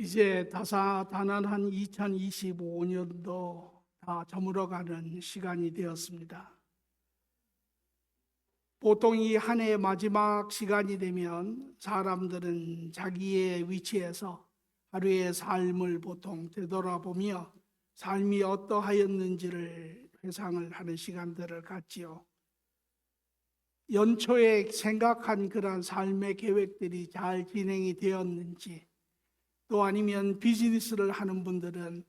이제 다사다난한 2025년도 다 저물어가는 시간이 되었습니다. 보통 이 한 해의 마지막 시간이 되면 사람들은 자기의 위치에서 하루의 삶을 보통 되돌아보며 삶이 어떠하였는지를 회상을 하는 시간들을 갖지요. 연초에 생각한 그런 삶의 계획들이 잘 진행이 되었는지, 또 아니면 비즈니스를 하는 분들은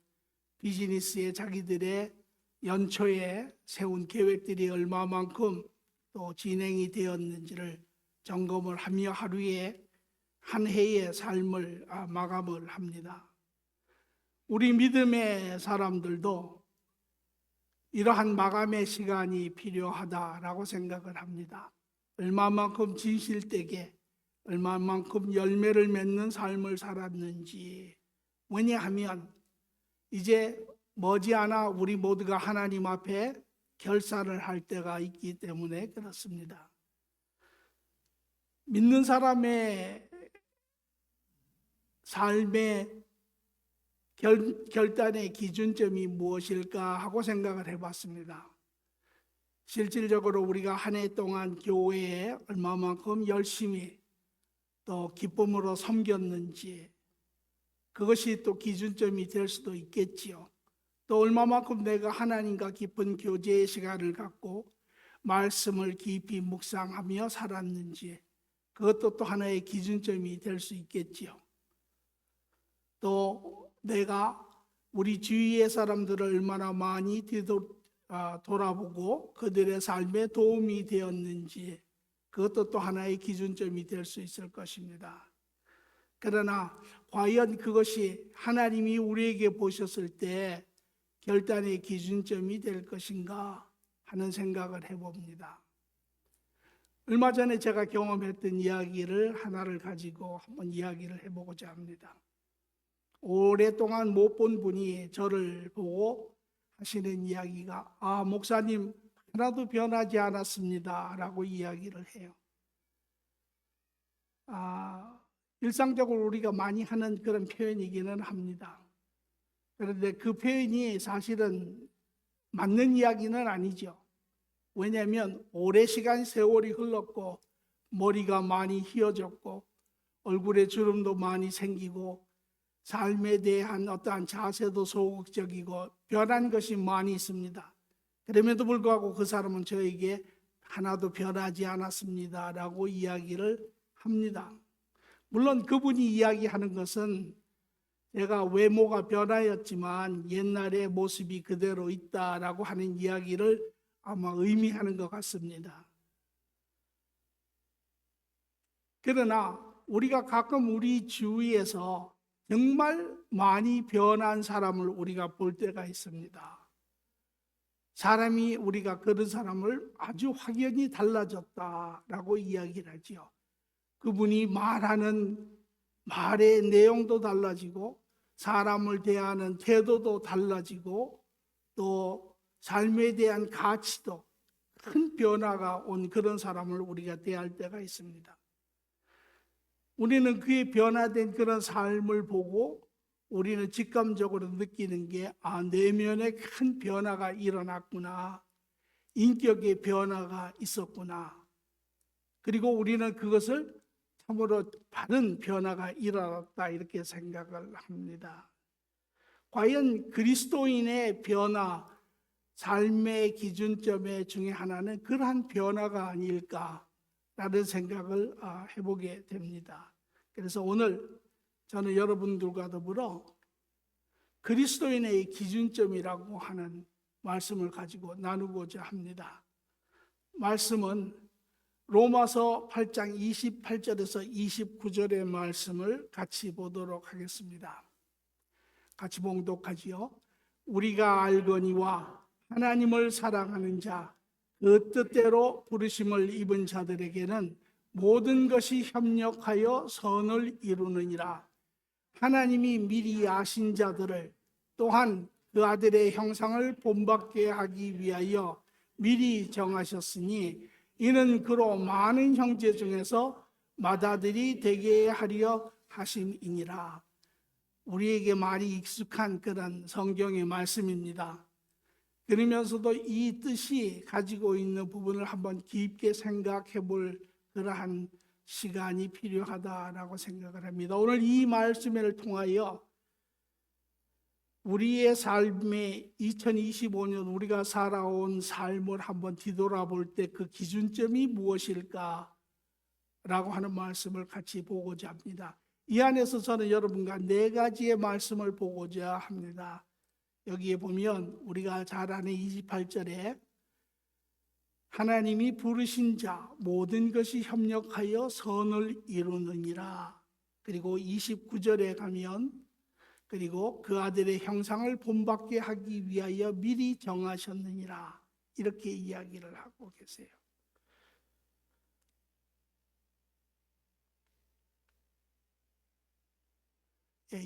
비즈니스에 자기들의 연초에 세운 계획들이 얼마만큼 또 진행이 되었는지를 점검을 하며 하루에 한 해의 삶을 마감을 합니다. 우리 믿음의 사람들도 이러한 마감의 시간이 필요하다라고 생각을 합니다. 얼마만큼 진실되게, 얼마만큼 열매를 맺는 삶을 살았는지. 왜냐하면 이제 머지않아 우리 모두가 하나님 앞에 결산을 할 때가 있기 때문에 그렇습니다. 믿는 사람의 삶의 결단의 기준점이 무엇일까 하고 생각을 해봤습니다. 실질적으로 우리가 한 해 동안 교회에 얼마만큼 열심히 또 기쁨으로 섬겼는지, 그것이 또 기준점이 될 수도 있겠지요. 또 얼마만큼 내가 하나님과 깊은 교제의 시간을 갖고 말씀을 깊이 묵상하며 살았는지, 그것도 또 하나의 기준점이 될 수 있겠지요. 또 내가 우리 주위의 사람들을 얼마나 많이 돌아보고 그들의 삶에 도움이 되었는지, 그것도 또 하나의 기준점이 될 수 있을 것입니다. 그러나 과연 그것이 하나님이 우리에게 보셨을 때 결단의 기준점이 될 것인가 하는 생각을 해봅니다. 얼마 전에 제가 경험했던 이야기를 하나를 가지고 한번 이야기를 해보고자 합니다. 오랫동안 못 본 분이 저를 보고 하시는 이야기가, 목사님 하나도 변하지 않았습니다 라고 이야기를 해요. 일상적으로 우리가 많이 하는 그런 표현이기는 합니다. 그런데 그 표현이 사실은 맞는 이야기는 아니죠. 왜냐하면 오랜 시간 세월이 흘렀고 머리가 많이 휘어졌고 얼굴에 주름도 많이 생기고 삶에 대한 어떠한 자세도 소극적이고 변한 것이 많이 있습니다. 그럼에도 불구하고 그 사람은 저에게 하나도 변하지 않았습니다 라고 이야기를 합니다. 물론 그분이 이야기하는 것은 제가 외모가 변하였지만 옛날의 모습이 그대로 있다라고 하는 이야기를 아마 의미하는 것 같습니다. 그러나 우리가 가끔 우리 주위에서 정말 많이 변한 사람을 우리가 볼 때가 있습니다. 사람이, 우리가 그런 사람을 아주 확연히 달라졌다라고 이야기를 하죠. 그분이 말하는 말의 내용도 달라지고 사람을 대하는 태도도 달라지고 또 삶에 대한 가치도 큰 변화가 온 그런 사람을 우리가 대할 때가 있습니다. 우리는 그의 변화된 그런 삶을 보고 우리는 직감적으로 느끼는 게, 내면에 큰 변화가 일어났구나, 인격의 변화가 있었구나. 그리고 우리는 그것을 참으로 바른 변화가 일어났다 이렇게 생각을 합니다. 과연 그리스도인의 변화, 삶의 기준점 중에 하나는 그러한 변화가 아닐까라는 생각을 해보게 됩니다. 그래서 오늘 저는 여러분들과 더불어 그리스도인의 기준점이라고 하는 말씀을 가지고 나누고자 합니다. 말씀은 로마서 8장 28절에서 29절의 말씀을 같이 보도록 하겠습니다. 같이 봉독하지요. 우리가 알거니와 하나님을 사랑하는 자, 그 뜻대로 부르심을 입은 자들에게는 모든 것이 협력하여 선을 이루느니라. 하나님이 미리 아신 자들을 또한 그 아들의 형상을 본받게 하기 위하여 미리 정하셨으니 이는 그로 많은 형제 중에서 맏아들이 되게 하려 하심이니라. 우리에게 많이 익숙한 그런 성경의 말씀입니다. 그러면서도 이 뜻이 가지고 있는 부분을 한번 깊게 생각해 볼 그러한 시간이 필요하다라고 생각을 합니다. 오늘 이 말씀을 통하여 우리의 삶의 2025년 우리가 살아온 삶을 한번 뒤돌아볼 때 그 기준점이 무엇일까? 라고 하는 말씀을 같이 보고자 합니다. 이 안에서 저는 여러분과 네 가지의 말씀을 보고자 합니다. 여기에 보면 우리가 잘 아는 28절에 하나님이 부르신 자 모든 것이 협력하여 선을 이루느니라. 그리고 29절에 가면 그리고 그 아들의 형상을 본받게 하기 위하여 미리 정하셨느니라. 이렇게 이야기를 하고 계세요.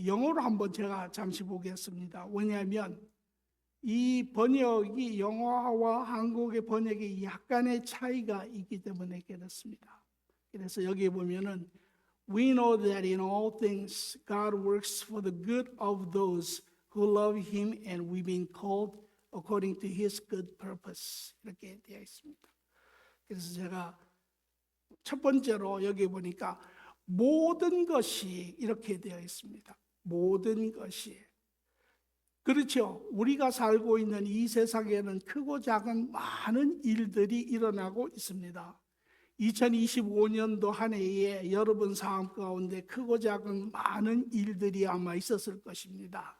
영어로 한번 제가 잠시 보겠습니다. 왜냐하면 이 번역이 영어와 한국의 번역에 약간의 차이가 있기 때문에 그렇습니다. 그래서 여기 보면은 We know that in all things God works for the good of those who love Him and we've been called according to His good purpose. 이렇게 되어 있습니다. 그래서 제가 첫 번째로 여기 보니까 모든 것이 이렇게 되어 있습니다. 모든 것이. 그렇죠. 우리가 살고 있는 이 세상에는 크고 작은 많은 일들이 일어나고 있습니다. 2025년도 한 해에 여러분 삶 가운데 크고 작은 많은 일들이 아마 있었을 것입니다.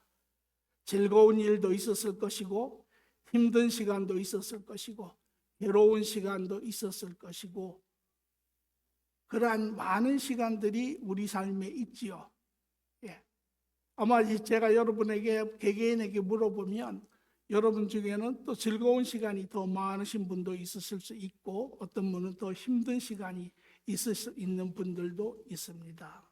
즐거운 일도 있었을 것이고 힘든 시간도 있었을 것이고 괴로운 시간도 있었을 것이고 그러한 많은 시간들이 우리 삶에 있지요. 아마 제가 여러분에게 개개인에게 물어보면 여러분 중에는 또 즐거운 시간이 더 많으신 분도 있으실 수 있고 어떤 분은 더 힘든 시간이 있을 수 있는 분들도 있습니다.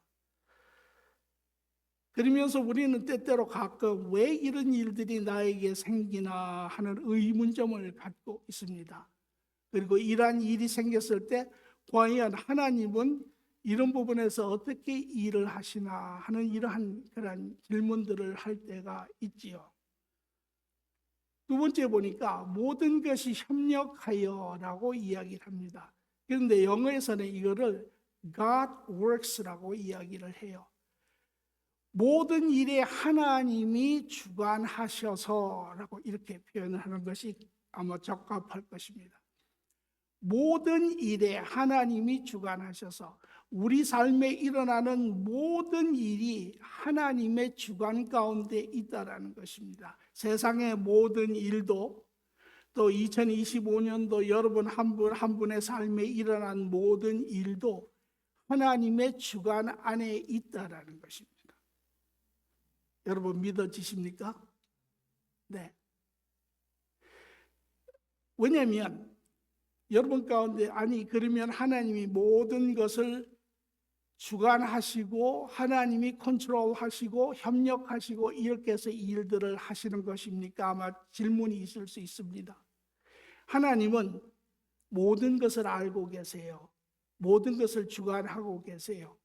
그러면서 우리는 때때로 가끔 왜 이런 일들이 나에게 생기나 하는 의문점을 갖고 있습니다. 그리고 이러한 일이 생겼을 때 과연 하나님은 이런 부분에서 어떻게 일을 하시나 하는 이러한 그런 질문들을 할 때가 있지요. 두 번째 보니까 모든 것이 협력하여라고 이야기를 합니다. 그런데 영어에서는 이거를 God works라고 이야기를 해요. 모든 일에 하나님이 주관하셔서라고 이렇게 표현을 하는 것이 아마 적합할 것입니다. 모든 일에 하나님이 주관하셔서 우리 삶에 일어나는 모든 일이 하나님의 주관 가운데 있다라는 것입니다. 세상의 모든 일도 또 2025년도 여러분 한 분 한 분의 삶에 일어난 모든 일도 하나님의 주관 안에 있다라는 것입니다. 여러분 믿어지십니까? 네. 왜냐하면 여러분 가운데 아니 그러면 하나님이 모든 것을 주관하시고 하나님이 컨트롤하시고 협력하시고 이렇게 해서 일들을 하시는 것입니까? 아마 질문이 있을 수 있습니다. 하나님은 모든 것을 알고 계세요. 모든 것을 주관하고 계세요.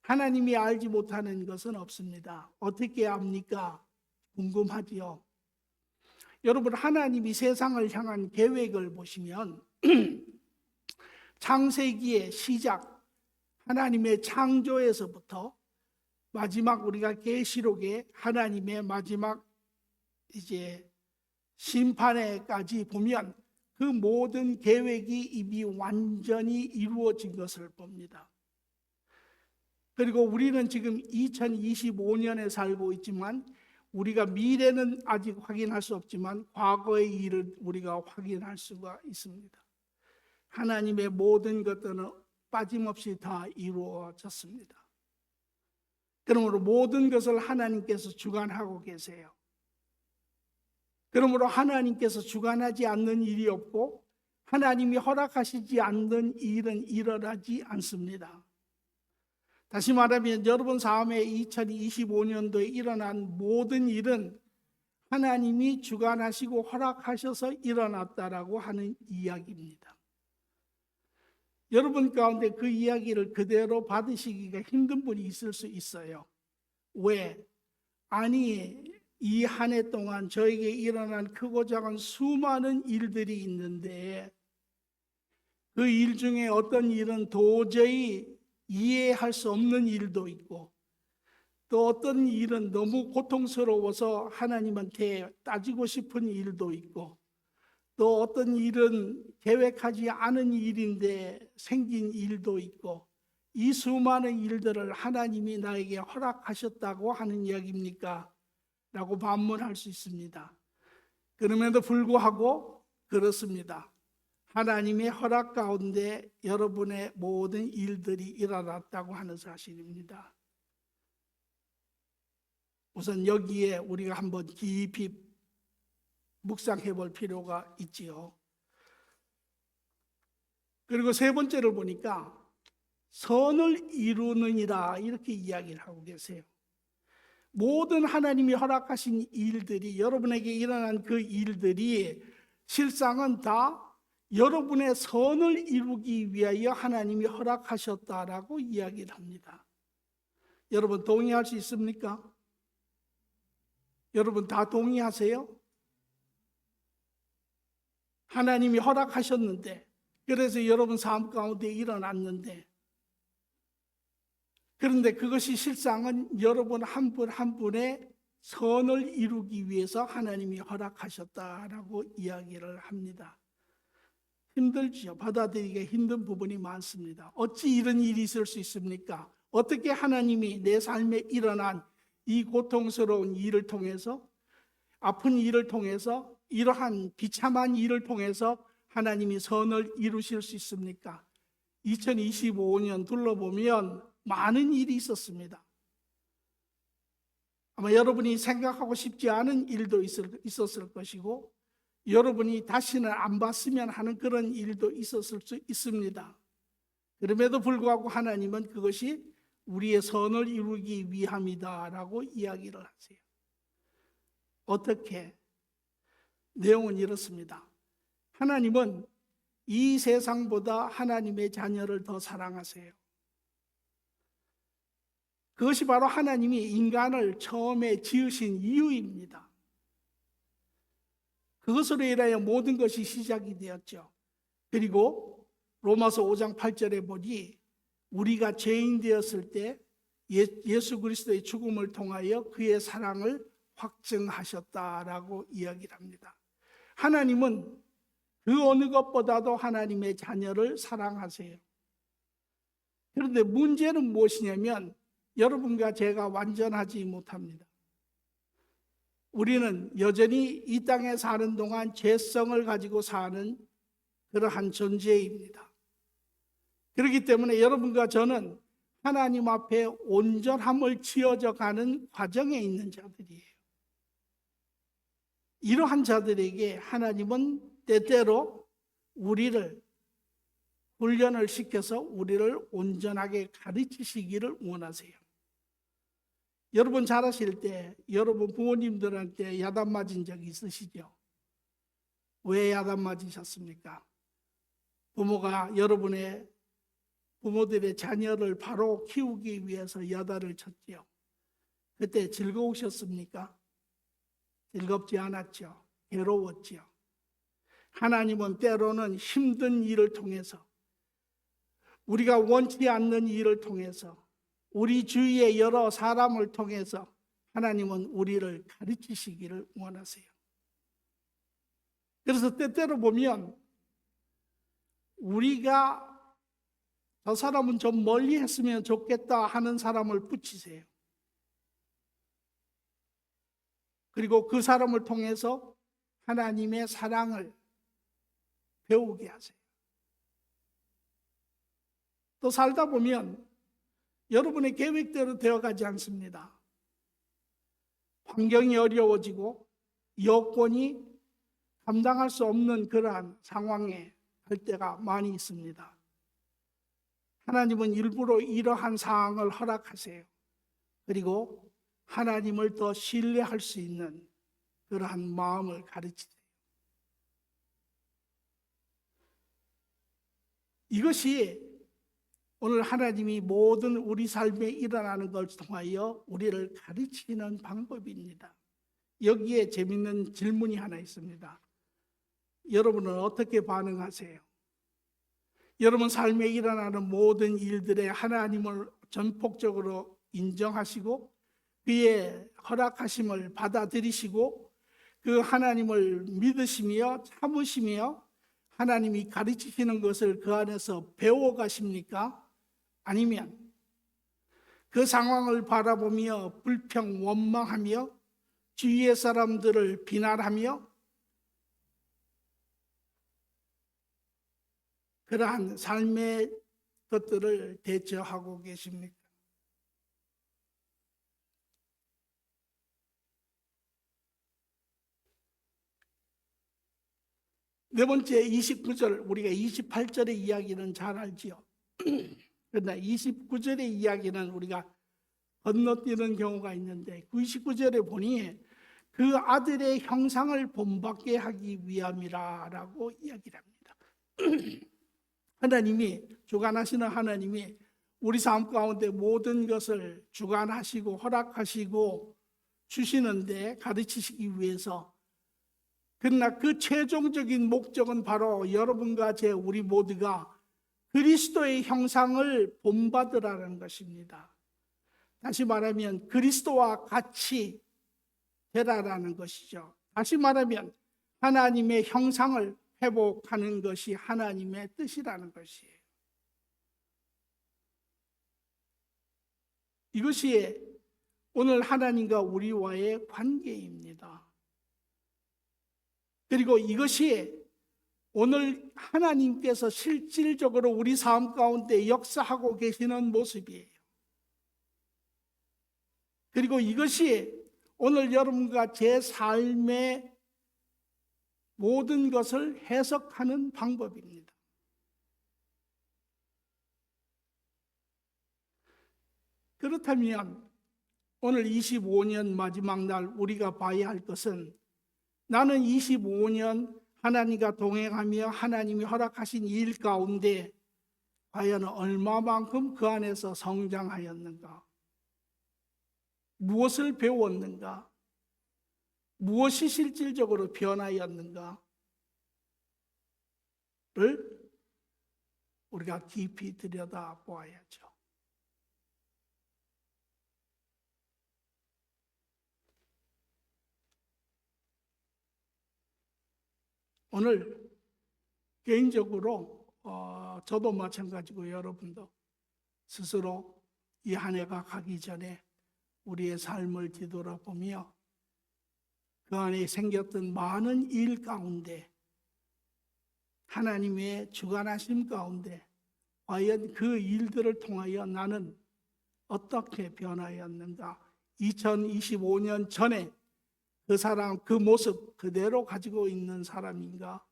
하나님이 알지 못하는 것은 없습니다. 어떻게 압니까? 궁금하지요. 여러분 하나님이 세상을 향한 계획을 보시면 창세기의 시작 하나님의 창조에서부터 마지막 우리가 계시록에 하나님의 마지막 이제 심판에까지 보면 그 모든 계획이 이미 완전히 이루어진 것을 봅니다. 그리고 우리는 지금 2025년에 살고 있지만 우리가 미래는 아직 확인할 수 없지만 과거의 일을 우리가 확인할 수가 있습니다. 하나님의 모든 것들은 빠짐없이 다 이루어졌습니다. 그러므로 모든 것을 하나님께서 주관하고 계세요. 그러므로 하나님께서 주관하지 않는 일이 없고 하나님이 허락하시지 않는 일은 일어나지 않습니다. 다시 말하면 여러분 삶에 2025년도에 일어난 모든 일은 하나님이 주관하시고 허락하셔서 일어났다라고 하는 이야기입니다. 여러분 가운데 그 이야기를 그대로 받으시기가 힘든 분이 있을 수 있어요. 왜? 아니, 이 한 해 동안 저에게 일어난 크고 작은 수많은 일들이 있는데 그 일 중에 어떤 일은 도저히 이해할 수 없는 일도 있고 또 어떤 일은 너무 고통스러워서 하나님한테 따지고 싶은 일도 있고 또 어떤 일은 계획하지 않은 일인데 생긴 일도 있고 이 수많은 일들을 하나님이 나에게 허락하셨다고 하는 이야기입니까? 라고 반문할 수 있습니다. 그럼에도 불구하고 그렇습니다. 하나님의 허락 가운데 여러분의 모든 일들이 일어났다고 하는 사실입니다. 우선 여기에 우리가 한번 깊이 묵상해 볼 필요가 있지요. 그리고 세 번째를 보니까 선을 이루느니라 이렇게 이야기를 하고 계세요. 모든 하나님이 허락하신 일들이 여러분에게 일어난 그 일들이 실상은 다 여러분의 선을 이루기 위하여 하나님이 허락하셨다라고 이야기를 합니다. 여러분 동의할 수 있습니까? 여러분 다 동의하세요? 하나님이 허락하셨는데 그래서 여러분 삶 가운데 일어났는데 그런데 그것이 실상은 여러분 한 분 한 분의 선을 이루기 위해서 하나님이 허락하셨다라고 이야기를 합니다. 힘들지요. 받아들이기가 힘든 부분이 많습니다. 어찌 이런 일이 있을 수 있습니까? 어떻게 하나님이 내 삶에 일어난 이 고통스러운 일을 통해서 아픈 일을 통해서 이러한 비참한 일을 통해서 하나님이 선을 이루실 수 있습니까? 2025년 둘러보면 많은 일이 있었습니다. 아마 여러분이 생각하고 싶지 않은 일도 있었을 것이고 여러분이 다시는 안 봤으면 하는 그런 일도 있었을 수 있습니다. 그럼에도 불구하고 하나님은 그것이 우리의 선을 이루기 위함이다라고 이야기를 하세요. 어떻게? 내용은 이렇습니다. 하나님은 이 세상보다 하나님의 자녀를 더 사랑하세요. 그것이 바로 하나님이 인간을 처음에 지으신 이유입니다. 그것으로 인하여 모든 것이 시작이 되었죠. 그리고 로마서 5장 8절에 보니 우리가 죄인 되었을 때 예수 그리스도의 죽음을 통하여 그의 사랑을 확증하셨다라고 이야기를 합니다. 하나님은 그 어느 것보다도 하나님의 자녀를 사랑하세요. 그런데 문제는 무엇이냐면 여러분과 제가 완전하지 못합니다. 우리는 여전히 이 땅에 사는 동안 죄성을 가지고 사는 그러한 존재입니다. 그렇기 때문에 여러분과 저는 하나님 앞에 온전함을 지어져 가는 과정에 있는 자들이에요. 이러한 자들에게 하나님은 때때로 우리를 훈련을 시켜서 우리를 온전하게 가르치시기를 원하세요. 여러분 자라실 때 여러분 부모님들한테 야단 맞은 적이 있으시죠? 왜 야단 맞으셨습니까? 부모가 부모들의 자녀를 바로 키우기 위해서 야단을 쳤지요. 그때 즐거우셨습니까? 즐겁지 않았죠. 괴로웠지요. 하나님은 때로는 힘든 일을 통해서 우리가 원치 않는 일을 통해서 우리 주위의 여러 사람을 통해서 하나님은 우리를 가르치시기를 원하세요. 그래서 때때로 보면 우리가 저 사람은 좀 멀리 했으면 좋겠다 하는 사람을 붙이세요. 그리고 그 사람을 통해서 하나님의 사랑을 배우게 하세요. 또 살다 보면 여러분의 계획대로 되어가지 않습니다. 환경이 어려워지고 여건이 감당할 수 없는 그러한 상황에 갈 때가 많이 있습니다. 하나님은 일부러 이러한 상황을 허락하세요. 그리고 하나님을 더 신뢰할 수 있는 그러한 마음을 가르치세요. 이것이 오늘 하나님이 모든 우리 삶에 일어나는 걸 통하여 우리를 가르치는 방법입니다. 여기에 재밌는 질문이 하나 있습니다. 여러분은 어떻게 반응하세요? 여러분 삶에 일어나는 모든 일들에 하나님을 전폭적으로 인정하시고 그의 허락하심을 받아들이시고 그 하나님을 믿으시며 참으시며 하나님이 가르치시는 것을 그 안에서 배워가십니까? 아니면 그 상황을 바라보며 불평, 원망하며 주위의 사람들을 비난하며 그러한 삶의 것들을 대처하고 계십니까? 네 번째 29절, 우리가 28절의 이야기는 잘 알지요. 그러나 29절의 이야기는 우리가 건너뛰는 경우가 있는데 29절에 보니 그 아들의 형상을 본받게 하기 위함이라고 이야기를 합니다. 하나님이, 주관하시는 하나님이 우리 삶 가운데 모든 것을 주관하시고 허락하시고 주시는데 가르치시기 위해서, 그러나 그 최종적인 목적은 바로 여러분과 우리 모두가 그리스도의 형상을 본받으라는 것입니다. 다시 말하면 그리스도와 같이 되라라는 것이죠. 다시 말하면 하나님의 형상을 회복하는 것이 하나님의 뜻이라는 것이에요. 이것이 오늘 하나님과 우리와의 관계입니다. 그리고 이것이 오늘 하나님께서 실질적으로 우리 삶 가운데 역사하고 계시는 모습이에요. 그리고 이것이 오늘 여러분과 제 삶의 모든 것을 해석하는 방법입니다. 그렇다면 오늘 25년 마지막 날 우리가 봐야 할 것은, 나는 25년 하나님과 동행하며 하나님이 허락하신 일 가운데 과연 얼마만큼 그 안에서 성장하였는가? 무엇을 배웠는가? 무엇이 실질적으로 변하였는가를 우리가 깊이 들여다보아야죠. 오늘 개인적으로 저도 마찬가지고 여러분도 스스로 이 한 해가 가기 전에 우리의 삶을 뒤돌아보며 그 안에 생겼던 많은 일 가운데 하나님의 주관하심 가운데 과연 그 일들을 통하여 나는 어떻게 변하였는가? 2025년 전에 그 사람, 그 모습 그대로 가지고 있는 사람인가?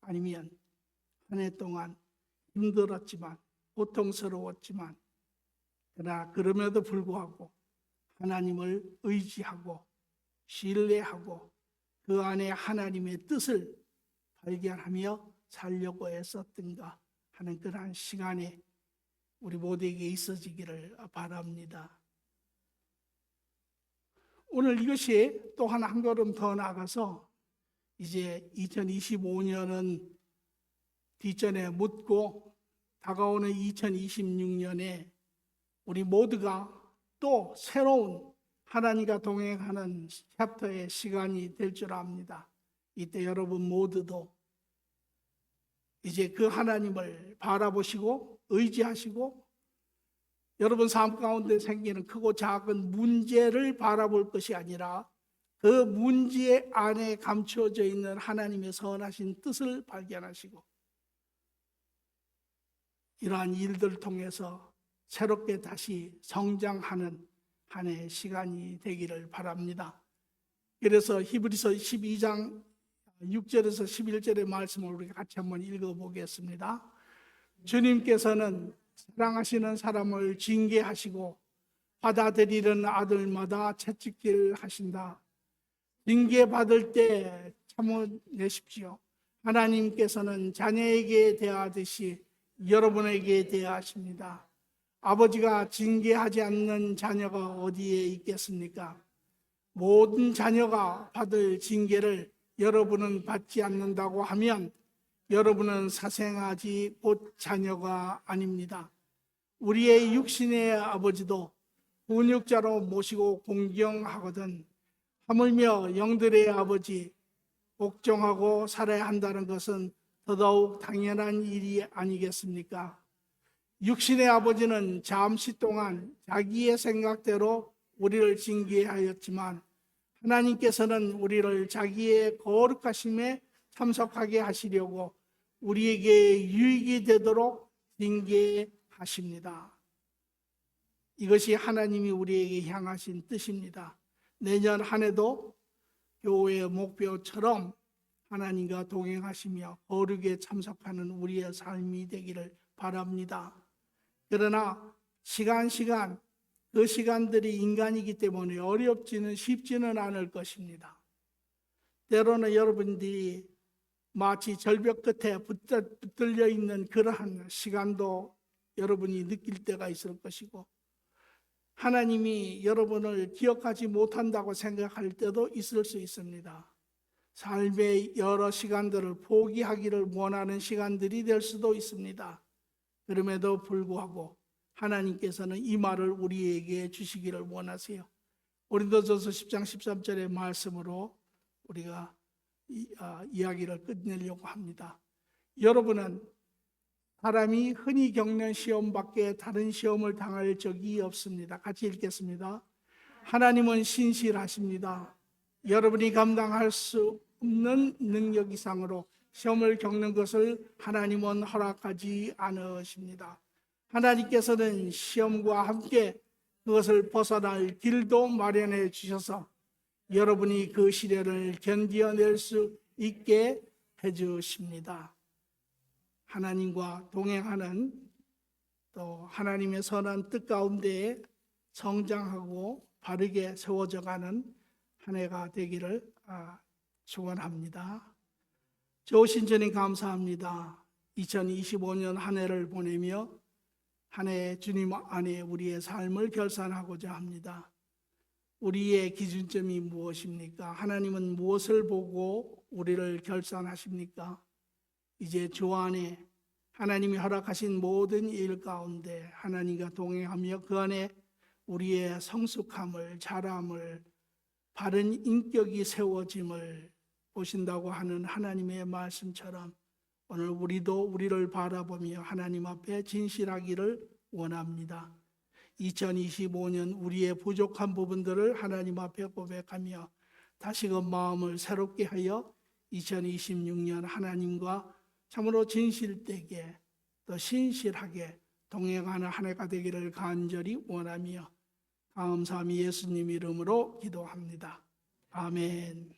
아니면 한 해 동안 힘들었지만 고통스러웠지만 그러나 그럼에도 불구하고 하나님을 의지하고 신뢰하고 그 안에 하나님의 뜻을 발견하며 살려고 애썼던가 하는 그러한 시간에 우리 모두에게 있어지기를 바랍니다. 오늘 이것이 또 한 걸음 더 나가서 이제 2025년은 뒷전에 묻고 다가오는 2026년에 우리 모두가 또 새로운 하나님과 동행하는 챕터의 시간이 될 줄 압니다. 이때 여러분 모두도 이제 그 하나님을 바라보시고 의지하시고 여러분 삶 가운데 생기는 크고 작은 문제를 바라볼 것이 아니라 그 문제 안에 감추어져 있는 하나님의 선하신 뜻을 발견하시고 이러한 일들을 통해서 새롭게 다시 성장하는 한 해의 시간이 되기를 바랍니다. 그래서 히브리서 12장 6절에서 11절의 말씀을 우리 같이 한번 읽어보겠습니다. 주님께서는 사랑하시는 사람을 징계하시고 받아들이는 아들마다 채찍질 하신다. 징계받을 때 참아내십시오. 하나님께서는 자녀에게 대하듯이 여러분에게 대하십니다. 아버지가 징계하지 않는 자녀가 어디에 있겠습니까? 모든 자녀가 받을 징계를 여러분은 받지 않는다고 하면 여러분은 사생아지 곧 자녀가 아닙니다. 우리의 육신의 아버지도 훈육자로 모시고 공경하거든 하물며 영들의 아버지 복종하고 살아야 한다는 것은 더더욱 당연한 일이 아니겠습니까? 육신의 아버지는 잠시 동안 자기의 생각대로 우리를 징계하였지만 하나님께서는 우리를 자기의 거룩하심에 참석하게 하시려고 우리에게 유익이 되도록 징계하십니다. 이것이 하나님이 우리에게 향하신 뜻입니다. 내년 한 해도 교회의 목표처럼 하나님과 동행하시며 거룩에 참석하는 우리의 삶이 되기를 바랍니다. 그러나 시간 그 시간들이 인간이기 때문에 어렵지는 쉽지는 않을 것입니다. 때로는 여러분들이 마치 절벽 끝에 붙들려 있는 그러한 시간도 여러분이 느낄 때가 있을 것이고 하나님이 여러분을 기억하지 못한다고 생각할 때도 있을 수 있습니다. 삶의 여러 시간들을 포기하기를 원하는 시간들이 될 수도 있습니다. 그럼에도 불구하고 하나님께서는 이 말을 우리에게 주시기를 원하세요. 고린도전서 10장 13절의 말씀으로 우리가 이야기를 끝내려고 합니다. 여러분은 사람이 흔히 겪는 시험 밖에 다른 시험을 당할 적이 없습니다. 같이 읽겠습니다. 하나님은 신실하십니다. 여러분이 감당할 수 없는 능력 이상으로 시험을 겪는 것을 하나님은 허락하지 않으십니다. 하나님께서는 시험과 함께 그것을 벗어날 길도 마련해 주셔서 여러분이 그 시련을 견디어낼 수 있게 해주십니다. 하나님과 동행하는 또 하나님의 선한 뜻 가운데에 성장하고 바르게 세워져가는 한 해가 되기를 축원합니다. 좋으신 주님 감사합니다. 2025년 한 해를 보내며 한 해 주님 안에 우리의 삶을 결산하고자 합니다. 우리의 기준점이 무엇입니까? 하나님은 무엇을 보고 우리를 결산하십니까? 이제 주 안에 하나님이 허락하신 모든 일 가운데 하나님과 동행하며 그 안에 우리의 성숙함을, 자람을, 바른 인격이 세워짐을 보신다고 하는 하나님의 말씀처럼 오늘 우리도 우리를 바라보며 하나님 앞에 진실하기를 원합니다. 2025년 우리의 부족한 부분들을 하나님 앞에 고백하며 다시금 마음을 새롭게 하여 2026년 하나님과 참으로 진실되게 또 신실하게 동행하는 한 해가 되기를 간절히 원하며 감사함이 예수님 이름으로 기도합니다. 아멘.